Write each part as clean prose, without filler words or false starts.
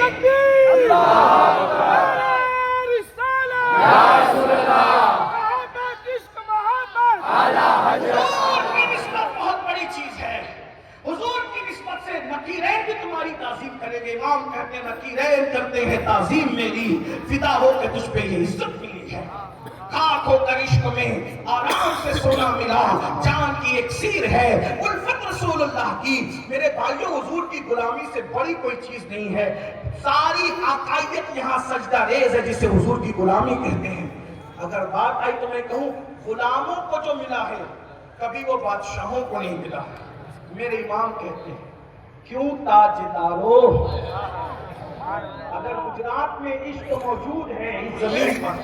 تکبیر، نعرہ رسالت، یا رسول اللہ، محبت عشق محبت، حضور کی نسبت بہت بڑی چیز ہے. حضور کی نسبت سے نکیرین بھی تمہاری تعظیم کریں گے. امام کہتے ہیں نکیرین کرتے ہیں تعظیم میری، فدا ہو کے تجھ پہ یہ عزت ملی ہے. خاک ہو کر عشق میں آرام سے سونا ملا، جان کی اکسیر ہے الفت رسول اللہ کی. میرے بھائیوں، حضور کی غلامی سے بڑی کوئی چیز نہیں ہے. ساری عقائدت یہاں سجدہ ریز ہے جسے حضور کی غلامی کہتے ہیں. اگر بات آئی تو میں کہوں غلاموں کو جو ملا ہے کبھی وہ بادشاہوں کو نہیں ملا. میرے امام کہتے ہیں کیوں تاجدارو، اگر گجرات میں عشق موجود ہے اس زمین پر.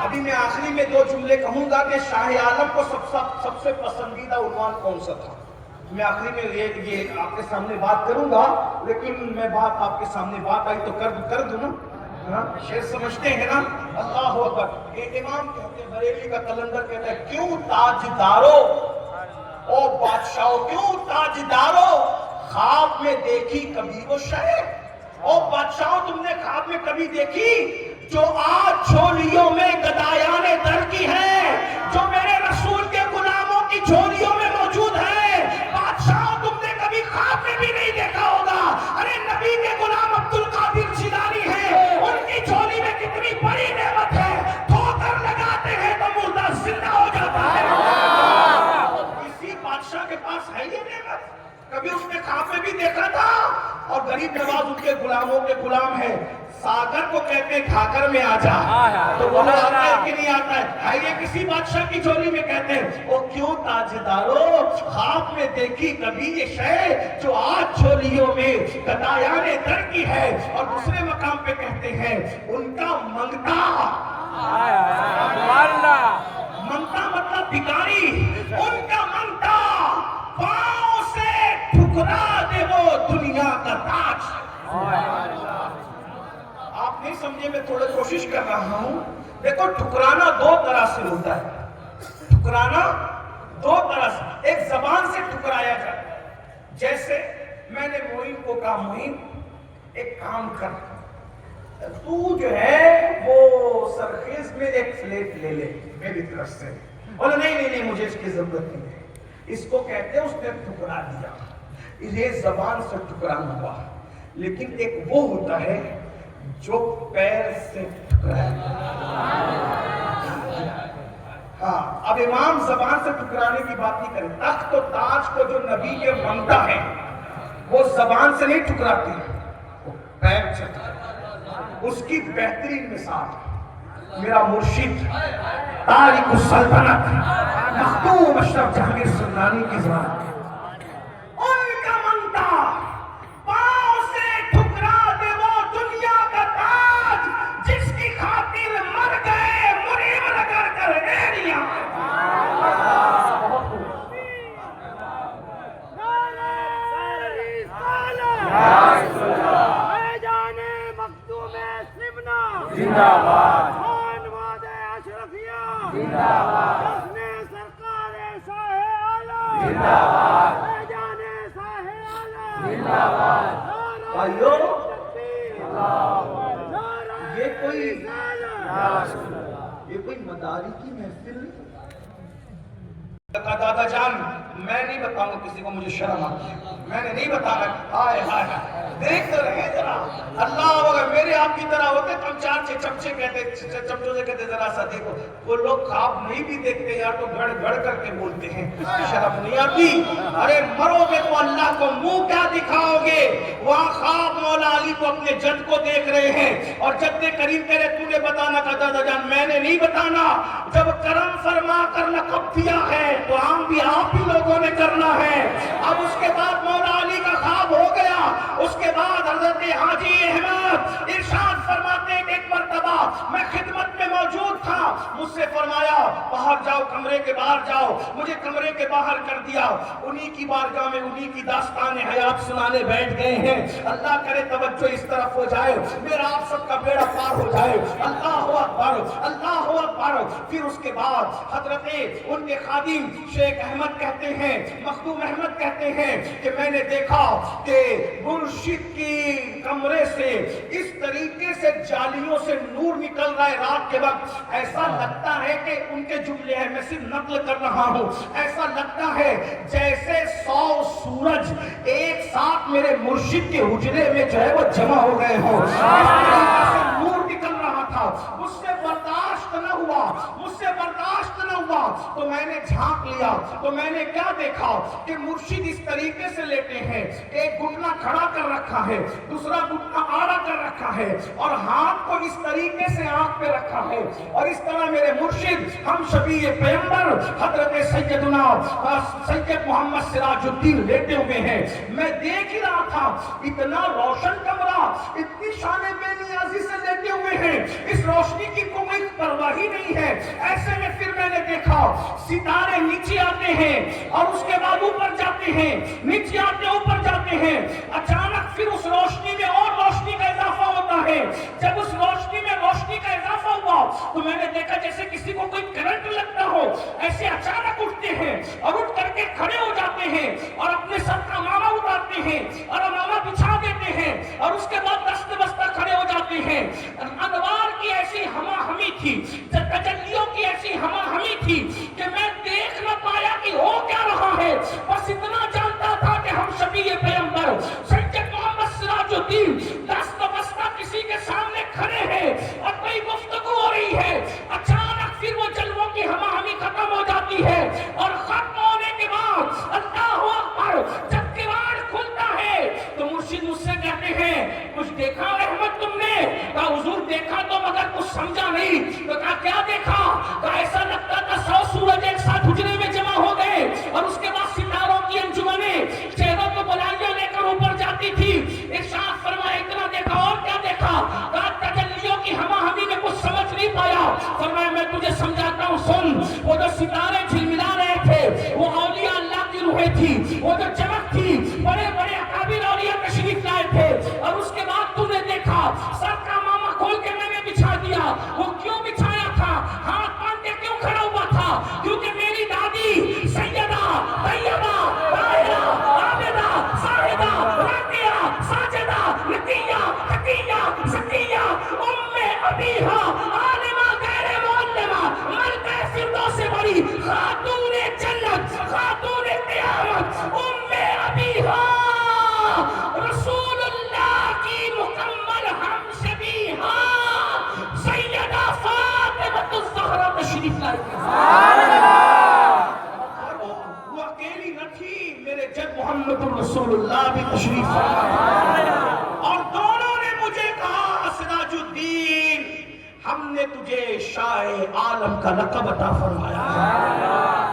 ابھی میں آخری میں دو جملے کہوں گا کہ شاہ عالم کو سب سے پسندیدہ عنوان کون سا تھا. میں آخری میں یہ آپ کے سامنے بات کروں گا، لیکن میں بات آپ کے سامنے بات آئی تو کر دوں نا. شعر سمجھتے ہیں نا، اللہ اکبر. امام کہتے ہیں، بریلی کا قلندر کہتا ہے کیوں تاجدارو او بادشاہو، کیوں تاجدارو خواب میں دیکھی کبھی وہ شے. او بادشاہو تم نے خواب میں کبھی دیکھی جو آج جھولیوں میں گدایان در کی ہے، جو میرے رسول کے غلاموں کی جھولیوں میں موجود ہے. بادشاہو تم نے کبھی خواب میں بھی نہیں دیکھا ہوگا. ارے نبی کے غلام عبد القادر جیلانی ہے، ان کی جھولی میں کتنی بڑی نعمت ہے، دھو کر لگاتے ہیں تو مردہ زندہ ہو جاتا ہے. بادشاہ کے پاس ہے یہ نعمت، کبھی اس نے خواب میں بھی دیکھا تھا. اور غریب نواز ان کے غلاموں کے غلام ہے. ساگر کو کہتے ہیں گھاگر میں آ جا، تو وہ آتا ہے کہ نہیں آتا ہے یہ کسی بادشاہ کی جھولی میں. کہتے ہیں او کیوں تاجدارو خواب میں دیکھی کبھی یہ شے جو آج جھولیوں میں گدایان در کی ہے. اور دوسرے مقام پہ کہتے ہیں ان کا منگتا، منگتا مطلب بھکاری، ان کا منگتا پاؤں سے ٹھکرا دے وہ دنیا کا تاج. آپ نہیں سمجھے، میں تھوڑا کوشش کر رہا ہوں. دیکھو ٹھکرانا دو طرح سے ہوتا ہے. ٹھکرانا دو طرح سے، ایک زبان سے ٹھکرایا جاتا ہے. جیسے میں نے معین کو کہا معین ایک کام کر، تو جو ہے وہ سرخیز میں ایک فلیٹ لے لے میری طرف سے. بولے نہیں مجھے اس کی ضرورت نہیں ہے. اس کو کہتے ہیں اس نے ٹھکرا دیا. یہ زبان سے ٹھکرانا ہوا. لیکن ایک وہ ہوتا ہے جو پیر سے ٹھکرایا. ہاں، اب امام زبان سے ٹھکرانے کی بات نہیں کریں. تخت و تاج کو جو نبی کے منگتا ہے وہ زبان سے نہیں ٹھکراتے، وہ پیر سے ٹھکراتے. اس کی بہترین مثال میرا مرشد تارک السلطنت مخدوم اشرف جہانگیر سلطانی کی زبان. ان کا منگتا پاؤں سے ٹھکرا دے وہ دنیا کا تاج جس کی خاطر مر گئے مریم لگا کر ایریا. زندہ باد خان وعدہ اشرفیہ، زندہ باد حسن سرکار شاہ عالم، زندہ باد جان شاہ عالم، زندہ باد. بھائیو یہ کوئی مداری کی محفل نہیں. دادا جان میں نہیں بتاؤں گا کسی کو، مجھے شرم آتی ہے، میں نے نہیں بتانا. ہائے ہائے دیکھتے رہے ذرا. اللہ اگر میرے آپ کی طرح ہوتے تو ہم چار چمچے کہتے، چمچوں سے کہتے ذرا سا دیکھو. وہ لوگ خواب نہیں بھی دیکھتے یار تو گھڑ گھڑ کر کے بولتے ہیں. شرم نہیں آتی؟ ارے مرو گے تو اللہ کو منہ کیا دکھاؤ گے؟ وہاں خواب مولا علی کو اپنے جد کو دیکھ رہے ہیں اور جد کریم کہہ رہے تو نے بتانا کا دادا جان میں نے نہیں بتانا. جب کرم فرما کر لقب دیا ہے تو عام بھی آپ ہی لوگوں نے کرنا ہے. اب اس کے بعد مولا علی کا خواب ہو گیا. اس کے بعد حضرت حاجی احمد ارشاد فرماتے ہیں کہ ایک مرتبہ میں خدمت میں موجود تھا. مجھ سے فرمایا باہر جاؤ، کمرے کے باہر جاؤ، مجھے کمرے کے باہر کر دیا، انہی کی بارگاہ میں انہی کی داستان حیات سنانے بیٹھ گئے ہیں۔ اللہ کرے توجہ اس طرف ہو جائے، میرا آپ سب کا بیڑا پار ہو جائے۔ اللہ اکبر، اللہ اکبر۔ پھر اس کے بعد حضرت ان کے خادم شیخ احمد کہتے ہیں، مخدوم احمد کہتے ہیں کہ میں نے دیکھا کہ مرشد کی کمرے سے اس طریقے سے جالیوں سے نور نکل رہا ہے رات کے وقت، ایسا لگتا ہے کہ ان کے جملے ہیں، میں صرف نقل کر رہا ہوں، ایسا لگتا ہے جیسے 100 سورج ایک ساتھ میرے مرشد کے حجرے میں جو ہے وہ جمع ہو گئے ہوں، اس طریقے سے نور نکل رہا تھا۔ مجھ سے برداشت نہ ہوا، مجھ سے برداشت نہ ہوا، تو میں نے جھانک لیا، تو میں نے کیا دیکھا کہ مرشد اس طریقے سے لیتے ہیں، ایک گھٹنا کھڑا کر رکھا ہے، دوسرا گھٹنا آڑا کر رکھا ہے، اور ہاتھ کو اس طریقے سے آنکھ پہ رکھا ہے، اور اس طرح میرے مرشد ہم شفیع پیغمبر حضرت سیدنا سید محمد سراج الدین لیٹے ہوئے ہیں۔ میں دیکھ ہی رہا تھا اتنا روشن کمرہ، اتنی شان بے نیازی سے لیٹے ہوئے ہیں، اس روشنی کی کوئی پرواہ ہی نہیں ہے۔ ایسے میں پھر میں نے دیکھا ستارے نیچے آتے ہیں اور اس کے بعد اوپر جاتے ہیں، نیچے آتے اوپر جاتے ہیں، اچانک پھر اس روشنی میں اور روشنی کا اضافہ ہوتا ہے۔ جب اس روشنی میں روشنی کا اضافہ ہوا تو میں نے دیکھا جیسے کسی کو کوئی کرنٹ لگتا ہو، ایسے اچانک اٹھتے ہیں اور اٹھ کر کے کھڑے ہو جاتے ہیں اور اپنے سر کا امامہ اتارتے ہیں اور امامہ بچھا دیتے ہیں اور اس کے بعد دست بستہ کھڑے ہو جاتے ہیں۔ انوار کی ایسی ہما ہمی تھی، تجلیوں کی ایسی ہما ہمی تھی کہ میں دیکھ نہ پایا کہ ہو کیا رہا ہے، بس اتنا جانتا تھا کہ ہم شفیع پیغمبر سید محمد سراج الدین دست بستہ کسی کے سامنے کھڑے ہیں اور کوئی گفتگو ہو رہی ہے۔ اچانک پھر وہ جلووں کی ہما ہمی ختم ہو جاتی ہے اور ختم ہونے کے بعد اللہ اکبر جب کیوڑ کھلتا ہے تو مرشد مجھ سے کہتے ہیں کچھ دیکھا احمد تم نے؟ کہا حضور دیکھا تو مگر کچھ سمجھا نہیں۔ تو کہا کیا دیکھا؟ کہا ایسا لگتا تھا 100 سورج ایک ساتھ حجرے میں جمع ہو گئے اور اس کے بعد ستاروں کی انجمنیں چہروں کو بلائیاں لے کر اوپر جاتی تھی۔ ارشاد فرمایا اتنا دیکھا اور کیا دیکھا؟ کہا تجلیوں کی ہما ہمی میں کچھ سمجھ نہیں پایا۔ فرمایا میں تجھے سمجھاتا ہوں سن، وہ جو ستارے جھلملا رہے تھے وہ اولیاء اللہ کی روحیں تھی، وہ جو چمک تھی بڑے بڑے اکابر اولیاء تشریف لائے تھے، اور اس کے بعد تم نے دیکھا سر کا ماما کھول کے میں نے بچھا دیا۔ وہ کیوں بچھایا تھا؟ ہاتھ باندھ کے کیوں کھڑا ہوا تھا؟ کیونکہ میری دادی سیدہ طیبہ طاہرہ عابدہ زاہدہ راقیہ ساجدہ نقیہ تقیہ زکیہ ام ابیہا عالمہ غیر معلمہ ملکہ فردوس سے بڑی خاتون جنت خاتون قیامت ام ابیہا رسول اللہ کی مکمل ہم شبیہہ سیدہ فاطمہ الزہرا تشریف لائی۔ وہ اکیلی نہ تھی، میرے جد محمد رسول اللہ بھی تشریف لائے اور دونوں نے مجھے کہا سراج الدین ہم نے تجھے شاہ عالم کا لقب عطا فرمایا ہے۔